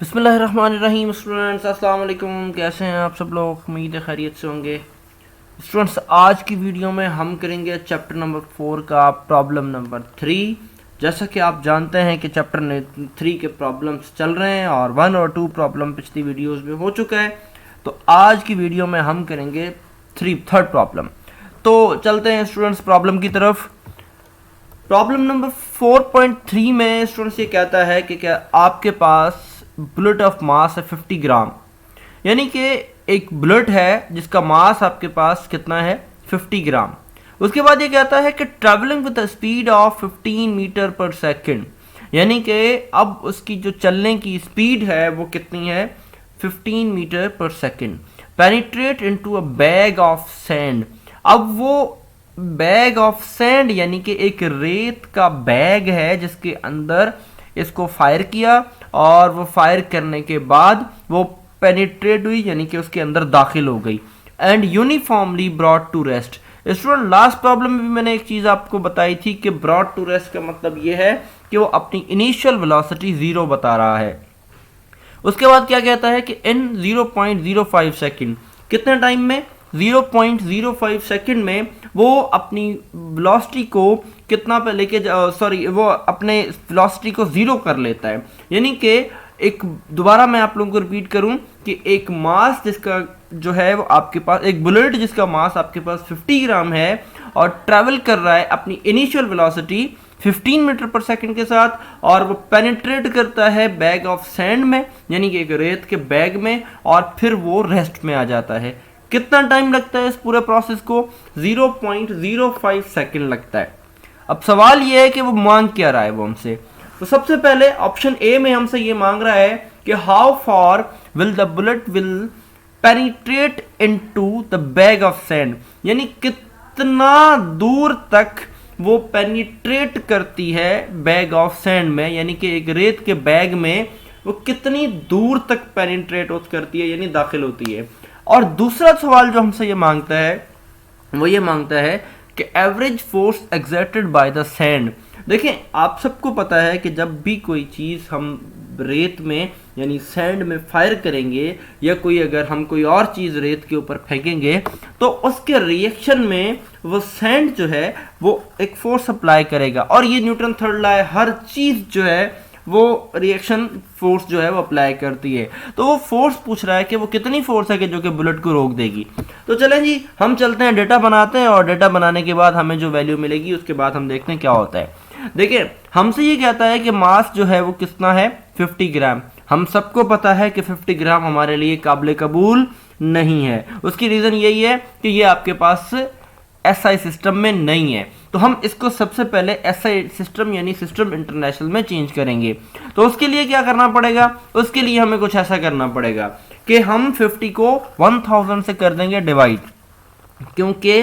बिस्मिल्लाहिर्रहमानिर्रहीम। स्टूडेंट्स अस्सलाम वालेकुम, कैसे हैं आप सब लोग? उम्मीद है खैरियत से होंगे। स्टूडेंट्स, आज की वीडियो में हम करेंगे चैप्टर नंबर 4 का प्रॉब्लम नंबर 3। जैसा कि आप जानते हैं कि चैप्टर 3 के प्रॉब्लम्स चल रहे हैं और 1 और 2 प्रॉब्लम पिछली वीडियोस में हो चुका है। तो आज की वीडियो में हम करेंगे थर्ड प्रॉब्लम। तो चलते हैं स्टूडेंट्स प्रॉब्लम की तरफ। प्रॉब्लम नंबर 4.3 में स्टूडेंट्स ये कहता है कि क्या आपके पास बुलेट ऑफ मास है 50 ग्राम, यानी कि एक बुलेट है जिसका मास आपके पास कितना है 50 ग्राम। उसके बाद ये कहता है कि travelling with the speed of 15 metre per second, यानी कि अब उसकी जो चलने की स्पीड है वो कितनी है 15 metre per second. Penetrate into a bag of sand. अब वो बैग ऑफ सैंड यानी कि एक रेत का बैग है जिसके अंदर इसको फायर किया और वो फायर करने के बाद वो पेनिट्रेट हुई यानी कि उसके अंदर दाखिल हो गई and uniformly brought to rest. Student, last problem में भी मैंने एक चीज़ आपको बताई थी कि ब्रॉट टू रेस्ट का मतलब ये है कि वो अपनी इनिशियल वेलोसिटी 0 बता रहा है। उसके बाद क्या कहता है कि इन 0.05 सेकेंड, कितने टाइम में 0.05 सेकेंड में वो अपनी वेलोसिटी को कितना पे लेके वो अपने वेलोसिटी को 0 कर लेता है। यानी कि एक दोबारा मैं आप लोगों को रिपीट करूं कि एक मास जिसका जो है वो आपके पास, एक बुलेट जिसका मास आपके पास 50 ग्राम है और ट्रैवल कर रहा है अपनी initial velocity 15 metre per second के साथ, और वो पेनिट्रेट करता है बैग ऑफ सैंड में यानी कि एक रेत के बैग में, और फिर वो रेस्ट में आ जाता है। कितना टाइम लगता है इस पूरे प्रोसेस को? 0.05 सेकंड लगता है। अब सवाल ये है कि वो मांग क्या रहा है वो हमसे। तो सबसे पहले ऑप्शन ए में हमसे ये मांग रहा है कि how for will the bullet will penetrate into the bag of sand, यानी कितना दूर तक वो पेनिट्रेट करती है बैग ऑफ सैंड में, यानी कि एक रेत के बैग में वो कितनी दूर तक पेनिट्रेट करती है यानी दाखिल होती है। और दूसरा सवाल जो हमसे ये मांगता है वो ये मांगता है कि average force exerted by the sand. देखिए, आप सबको पता है कि जब भी कोई चीज़ हम रेत में यानी सैंड में फायर करेंगे या कोई अगर हम कोई और चीज़ रेत के ऊपर फेंकेंगे तो उसके रिएक्शन में वो सैंड जो है वो एक फोर्स अप्लाई करेगा, और ये न्यूटन थर्ड लॉ है, हर चीज़ जो है वो रिएक्शन फोर्स जो है वो अप्लाई करती है। तो वो फोर्स पूछ रहा है कि वो कितनी फोर्स है कि जो कि बुलेट को रोक देगी। तो चलें जी, हम चलते हैं डेटा बनाते हैं, और डेटा बनाने के बाद हमें जो वैल्यू मिलेगी उसके बाद हम देखते हैं क्या होता है। देखिए, हमसे ये कहता है कि मास जो है वो कितना है 50 ग्राम। हम सबको पता है कि 50 ग्राम हमारे लिए काबिल कबूल नहीं है। उसकी रीज़न यही है कि ये आपके पास एसआई सिस्टम में नहीं है। तो हम इसको सबसे पहले एसआई सिस्टम यानी सिस्टम इंटरनेशनल में चेंज करेंगे। तो उसके लिए क्या करना पड़ेगा? उसके लिए हमें कुछ ऐसा करना पड़ेगा कि हम 50 को 1000 से कर देंगे डिवाइड, क्योंकि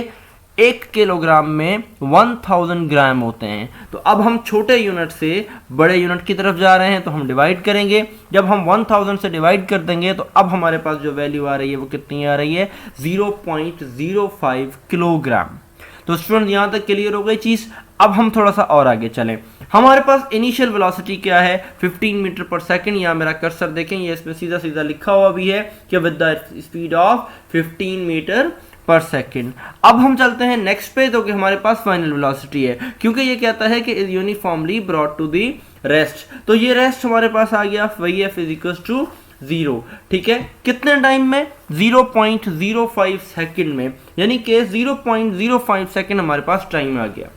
1 किलोग्राम में 1000 ग्राम होते हैं। तो अब हम छोटे यूनिट से बड़े यूनिट की तरफ जा रहे हैं तो हम डिवाइड करेंगे। जब हम 1000 से डिवाइड कर देंगे तो अब हमारे पास जो वैल्यू आ रही है वो कितनी आ रही है 0.05 किलोग्राम। तो स्टूडेंट, यहाँ तक क्लियर हो गई चीज़। अब हम थोड़ा सा और आगे चलें। हमारे पास इनिशियल वेलोसिटी क्या है 15 मीटर पर सेकंड। यहाँ मेरा कर्सर देखें, ये इसमें सीधा सीधा लिखा हुआ भी है कि with the speed of 15 metre per second. अब हम चलते हैं नेक्स्ट पे, तो कि हमारे पास फाइनल वेलोसिटी है, क्योंकि ये कहता है कि is uniformly brought to the rest. तो ये रेस्ट हमारे पास आ गया वही एफ इज इक्वल टू 0। ठीक है, कितने टाइम में 0.05 सेकंड में, यानी कि 0.05 सेकंड हमारे पास टाइम आ गया।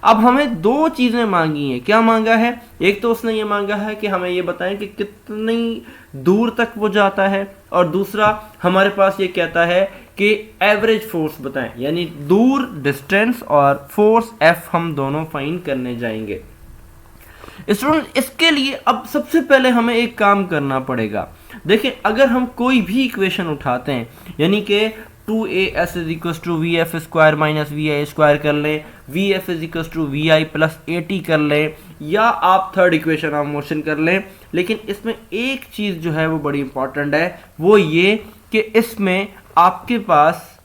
अब हमें दो चीजें मांगी हैं। क्या मांगा है? एक तो उसने ये मांगा है कि हमें ये बताएं कि कितनी दूर तक वो जाता है, और दूसरा हमारे पास ये कहता है कि एवरेज फोर्स बताएं, यानी दूर डिस्टेंस और फोर्स एफ हम दोनों फाइंड करने जाएंगे। स्टूडेंट, इसके लिए अब सबसे पहले हमें एक काम करना पड़ेगा। देखिए, अगर हम कोई भी इक्वेशन उठाते हैं यानी कि 2as is equal to v f square minus v i square कर लें, v f is equal to v i plus a t कर लें, या आप थर्ड इक्वेशन ऑफ मोशन कर लें, लेकिन इसमें एक चीज़ जो है वो बड़ी इंपॉर्टेंट है, वो ये कि इसमें आपके पास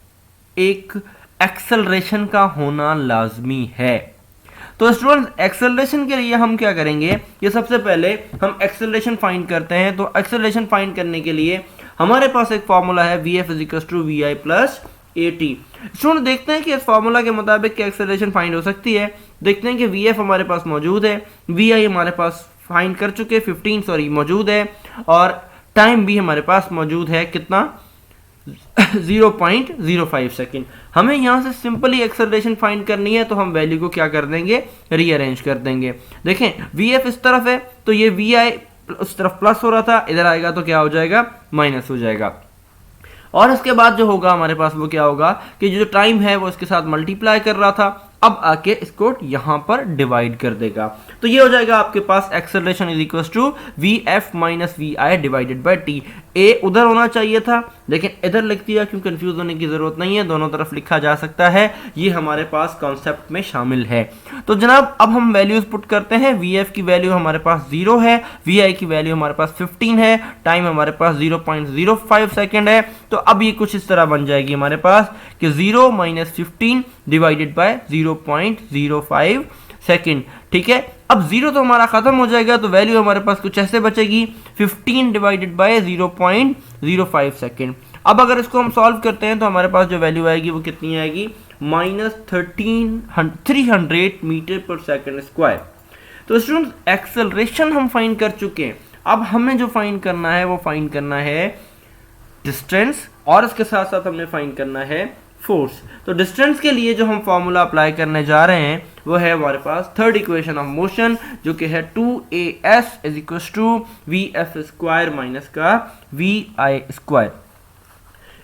एक एक्सेलरेशन का होना लाजमी है। तो स्टूडेंट्स एक्सेलरेशन के लिए हम क्या करेंगे कि सबसे पहले हम एक्सेलरेशन फाइंड करते हैं। तो एक्सेलरेशन फाइंड करने के लिए हमारे पास एक फॉर्मूला है Vf = vi plus at। Student देखते हैं कि इस फॉर्मूला के मुताबिक क्या एक्सेलरेशन फाइंड हो सकती है। देखते हैं कि Vf हमारे पास मौजूद है, Vi हमारे पास फाइंड कर चुके 15 मौजूद है, और टाइम भी हमारे पास मौजूद है कितना 0.05 सेकेंड। हमें यहाँ से सिंपली एक्सेलरेशन फाइंड करनी है, तो हम वैल्यू को क्या कर देंगे, रीअरेंज कर देंगे। देखें Vf इस तरफ है तो ये Vi उस तरफ प्लस हो रहा था, इधर आएगा तो क्या हो जाएगा, माइनस हो जाएगा। और इसके बाद जो होगा हमारे पास वो क्या होगा कि जो टाइम है वो इसके साथ मल्टीप्लाई कर रहा था, अब आके इसको यहां पर डिवाइड कर देगा। तो ये हो जाएगा आपके पास acceleration = Vf - Vi divided by t। A उधर होना चाहिए था लेकिन इधर लिख दिया, क्यों कंफ्यूज होने की जरूरत नहीं है, दोनों तरफ लिखा जा सकता है, ये हमारे पास कॉन्सेप्ट में शामिल है। तो जनाब अब हम वैल्यूज पुट करते हैं। Vf की वैल्यू हमारे पास 0 है, Vi की वैल्यू हमारे पास 15 है, टाइम हमारे पास 0.05 सेकेंड है। तो अब ये कुछ इस तरह बन जाएगी हमारे पास कि 0 - 15 डिवाइडेड बाय 0.05 सेकेंड। ठीक है, अब 0 तो हमारा खत्म हो जाएगा, तो वैल्यू हमारे पास कुछ ऐसे बचेगी 15 डिवाइडेड बाय 0.05 सेकेंड। अब अगर इसको हम सॉल्व करते हैं तो हमारे पास जो वैल्यू आएगी वो कितनी आएगी, -300 मीटर पर सेकेंड स्क्वायर। तो स्टूडेंट्स एक्सेलरेशन हम फाइंड कर चुके हैं। अब हमें जो फाइंड करना है वो फाइंड करना है डिस्टेंस, और इसके साथ साथ हमने फाइंड करना है फोर्स। तो डिस्टेंस के लिए जो हम फॉर्मूला अप्लाई करने जा रहे हैं वो है हमारे पास थर्ड इक्वेशन ऑफ मोशन, जो कि है 2as = Vf² माइनस का Vi²।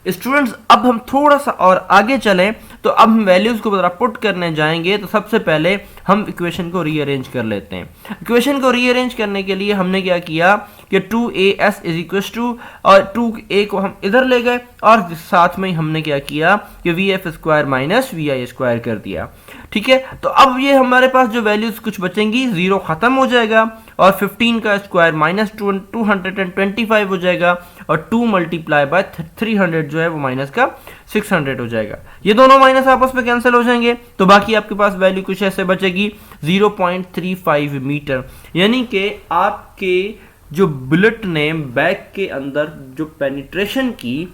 स्टूडेंट्स अब हम थोड़ा सा और आगे चलें, तो अब हम वैल्यूज को जरा पुट करने जाएंगे। तो सबसे पहले हम इक्वेशन को रीअरेंज कर लेते हैं। इक्वेशन को रीअरेंज करने के लिए हमने क्या किया कि 2as = और 2a को हम इधर ले गए, और साथ में हमने क्या किया कि Vf² माइनस Vi² कर दिया। ठीक है, तो अब ये हमारे पास जो वैल्यूज कुछ बचेंगी, 0 खत्म हो जाएगा, और 15 का स्क्वायर माइनस 225 हो जाएगा, और 2 मल्टीप्लाई बाय 300 जो है वो माइनस का 600 हो जाएगा। ये दोनों माइनस आपस में कैंसिल हो जाएंगे, तो बाकी आपके पास वैल्यू कुछ ऐसे बचेगी 0.35 मीटर। यानी कि आपके जो बुलेट ने बैग के अंदर जो पेनिट्रेशन की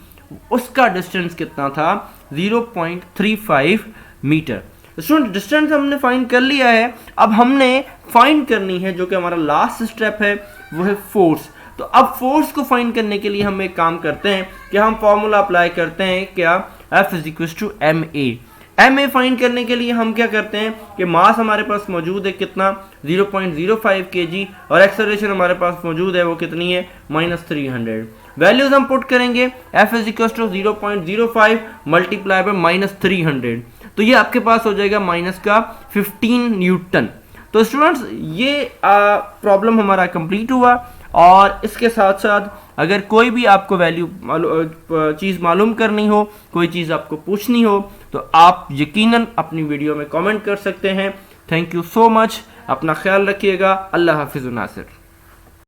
उसका डिस्टेंस कितना था, 0.35 मीटर। स्टूडेंट डिस्टेंस हमने फाइंड कर लिया है, अब हमने फाइंड करनी है जो कि हमारा लास्ट स्टेप है, वो है फोर्स। तो अब फोर्स को फाइंड करने के लिए हम एक काम करते हैं कि हम फॉर्मूला अप्लाई करते हैं क्या, F = ma फाइंड करने के लिए हम क्या करते हैं कि मास हमारे पास मौजूद है कितना, 0.05 kg, और एक्सेलरेशन हमारे पास मौजूद है वो कितनी है, -300। वैल्यूज हम पुट करेंगे, F = 0.05 मल्टीप्लाई बाय -300, तो ये आपके पास हो जाएगा माइनस का 15 न्यूटन। तो स्टूडेंट्स ये प्रॉब्लम हमारा कंप्लीट हुआ, और इसके साथ साथ अगर कोई भी आपको वैल्यू चीज़ मालूम करनी हो, कोई चीज़ आपको पूछनी हो, तो आप यकीनन अपनी वीडियो में कमेंट कर सकते हैं। थैंक यू सो मच, अपना ख्याल रखिएगा। अल्लाह हाफिज़ नासिर।